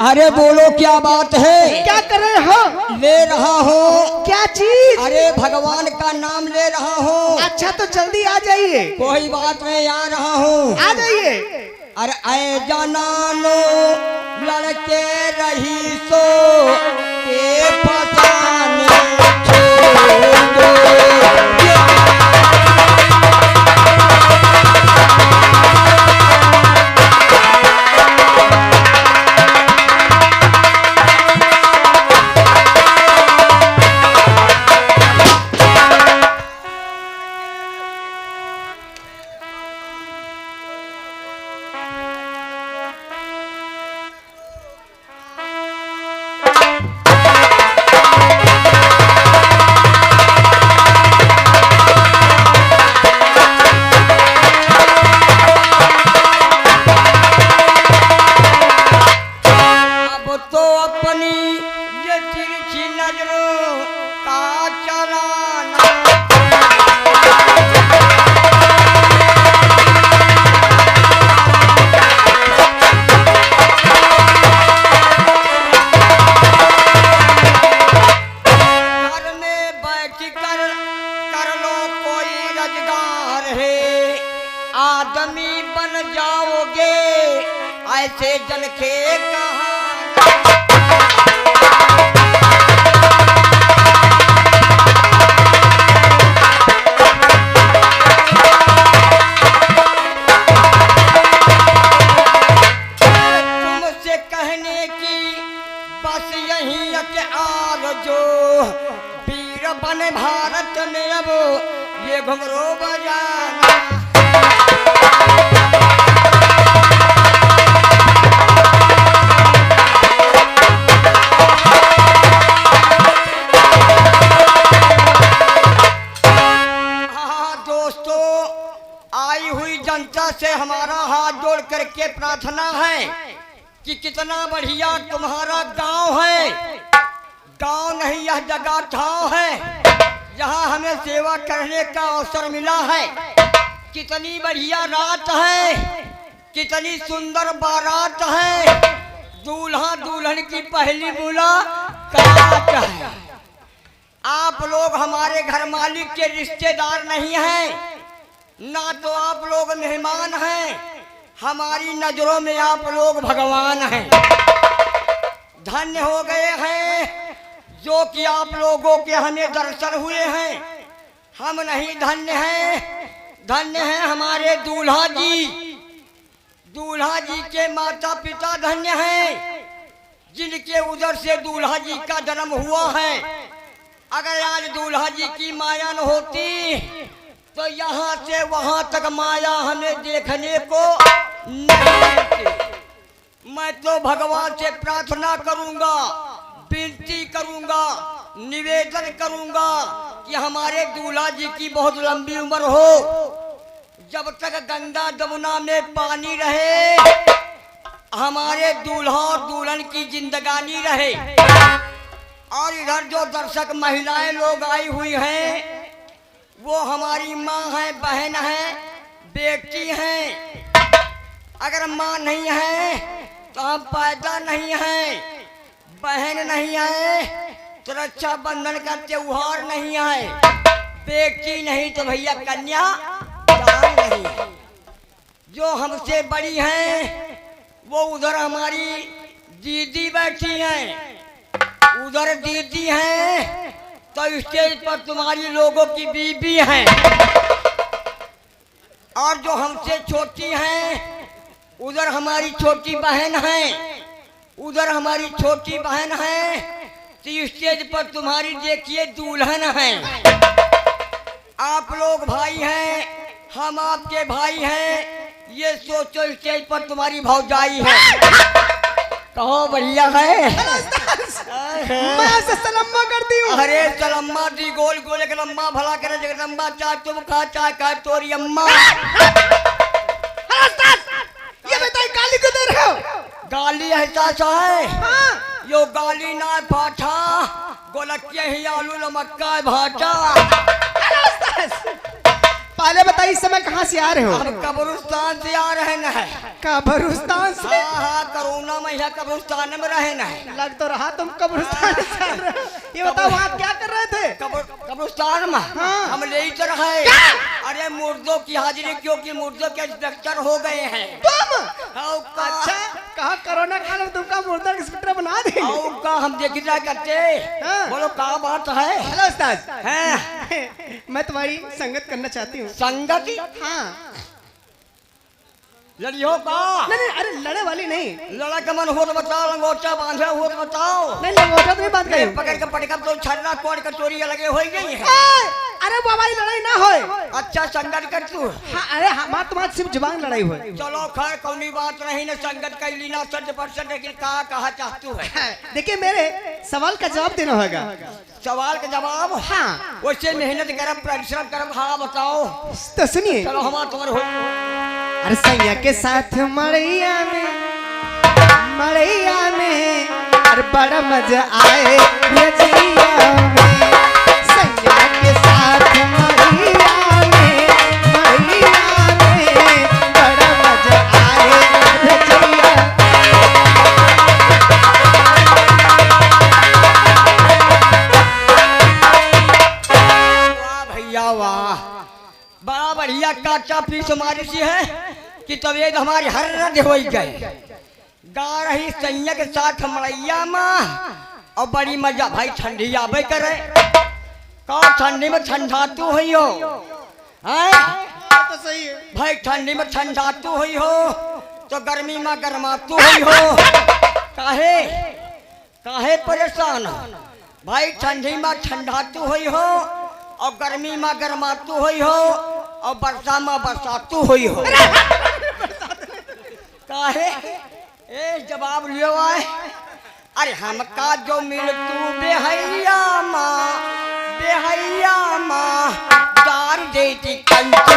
अरे बोलो क्या बात है? क्या कर रहे हो? ले रहा हूँ। क्या चीज? अरे भगवान का नाम ले रहा हूँ। अच्छा तो जल्दी आ जाइए। कोई बात नहीं, आ रहा हूँ। आ जाइए। अरे आए जनानो लड़के रही सो के पसाने छोड़ दो। आदमी बन जाओगे ऐसे जन के कहा। तुमसे कहने की बस यही के आरज़ू, वीर बने भारत में अब ये घुंघरू बजाना। जनता से हमारा हाथ जोड़ करके प्रार्थना है कि कितना बढ़िया तुम्हारा गांव है। गांव नहीं, यह जगह ठाव है जहां हमें सेवा करने का अवसर मिला है। कितनी बढ़िया रात है, कितनी सुंदर बारात है। दूल्हा दुल्हन की पहली मुलाकात है। आप लोग हमारे घर मालिक के रिश्तेदार नहीं हैं, ना तो आप लोग मेहमान हैं, हमारी नजरों में आप लोग भगवान हैं। धन्य हो गए हैं जो कि आप लोगों के हमें दर्शन हुए हैं। हम नहीं धन्य हैं, धन्य हैं हमारे दूल्हा जी। दूल्हा जी के माता पिता धन्य हैं जिनके उधर से दूल्हा जी का जन्म हुआ है। अगर आज दूल्हा जी की माया न होती तो यहाँ से वहाँ तक माया हमें देखने को नहीं मिलती। मैं तो भगवान से प्रार्थना करूंगा, विनती करूंगा, निवेदन करूंगा कि हमारे दूल्हा जी की बहुत लंबी उम्र हो। जब तक गंगा जमुना में पानी रहे हमारे दूल्हा और दुल्हन की जिंदगानी रहे। और इधर जो दर्शक महिलाएं लोग आई हुई हैं वो हमारी माँ है, बहन है, बेटी है। अगर माँ नहीं है तो हम पैदा नहीं है, बहन नहीं है तो रक्षाबंधन का त्योहार नहीं है, बेटी नहीं तो भैया कन्या दान नहीं है। जो हमसे बड़ी हैं वो उधर हमारी दीदी बैठी हैं, उधर दीदी हैं तो स्टेज पर तुम्हारी लोगों की बीबी हैं। और जो हमसे छोटी हैं उधर हमारी छोटी बहन है, उधर हमारी छोटी बहन है तो स्टेज पर तुम्हारी देखिए दुल्हन है। आप लोग भाई हैं, हम आपके भाई हैं, ये सोचो स्टेज पर तुम्हारी भौजाई है। कहो बढ़िया है। मैं ऐसे सलम्मा करती हूँ। अरे सलम्मा दी गोल गोल एक लम्बा भला करे जगदम्बा, चाय तुम खा चाय खा तोरी अम्मा। ये बताइए गाली क्यों दे रहे हो? गाली ऐसा सा है हाँ। यो गाली ना पाठा गोलकिया ही आलू नमक्का भाटा। पहले बताइए इस समय कहाँ से आ रहे हो? हम कब्रिस्तान से आ रहे न है। कब्रिस्तान से? हाँ, कोरोना में यहाँ कब्रिस्तान में रहे न है। लग तो रहा तुम कब्रिस्तान से आ रहे हो। ये बताओ वहाँ क्या कर रहे थे? कब्रिस्तान में हाँ। हम ले ही तो रहे। अरे मुर्दों की हाजिरी, क्योंकि मुर्दों के इंस्पेक्टर हो गए हैं। तुम? अच्छा, कहा कोरोना काल में तुमका मुर्दा इंस्पेक्टर बना दे? का हम देखना करते। हाँ। बोलो क्या बात है? हेलो उस्ताद। हैं? मैं तुम्हारी संगत करना चाहती हूँ। संगति? हाँ। लड़ियो का? नहीं, अरे लड़े वाली नहीं। लड़ा के मन हो तो बताओ, लंगोटा बांधे हो तो बताओ। नहीं, लंगोटा तो नहीं बात करी। पकड़ के पटका तो छर्रा कोड़ के चोरी लगे हो गई है। अरे बाबा ये लड़ाई ना होए। अच्छा संगत कर तू। हाँ, अरे हमार तुम्हारी सिर्फ जुबान लड़ाई हुई। चलो खैर कौनी बात नहीं न, संगत कर ली ना 100%, लेकिन कहा चाहतू है? देखिए मेरे सवाल का जवाब देना होगा। सवाल का जवाब? हाँ। वैसे मेहनत करब, परिश्रम करब। हाँ बताओ। तो सुनिए। चलो हमारा तुम्हारे हो। अरे सैया के साथ मड़ैया में अरे बड़ा मजा आए रजिया में। सैया के साथ मड़ैया में बड़ा मजा आए रजिया। वाह भैया वाह, बड़ा बढ़िया काचा पीस हमारी सी है कि तबीयत हमारी हर रद हो गई। गा रही सैया के साथ मड़ैया माँ और बड़ी मजा। भाई ठंडी आबे करे का, ठंडी में ठंडातू हुई हो। तो सही है भाई ठंडी में ठंडातू हुई हो तो गर्मी में गर्मातू हुई हो। काहे काहे परेशान हो? भाई ठंडी में ठंडातू हुई हो और गर्मी में गर्मातू हुई हो और बरसा में बरसातू हुई हो। काहे? ए जवाब लियो आए। अरे हमका जो मिल तू बेहैया माँ दार देती कंच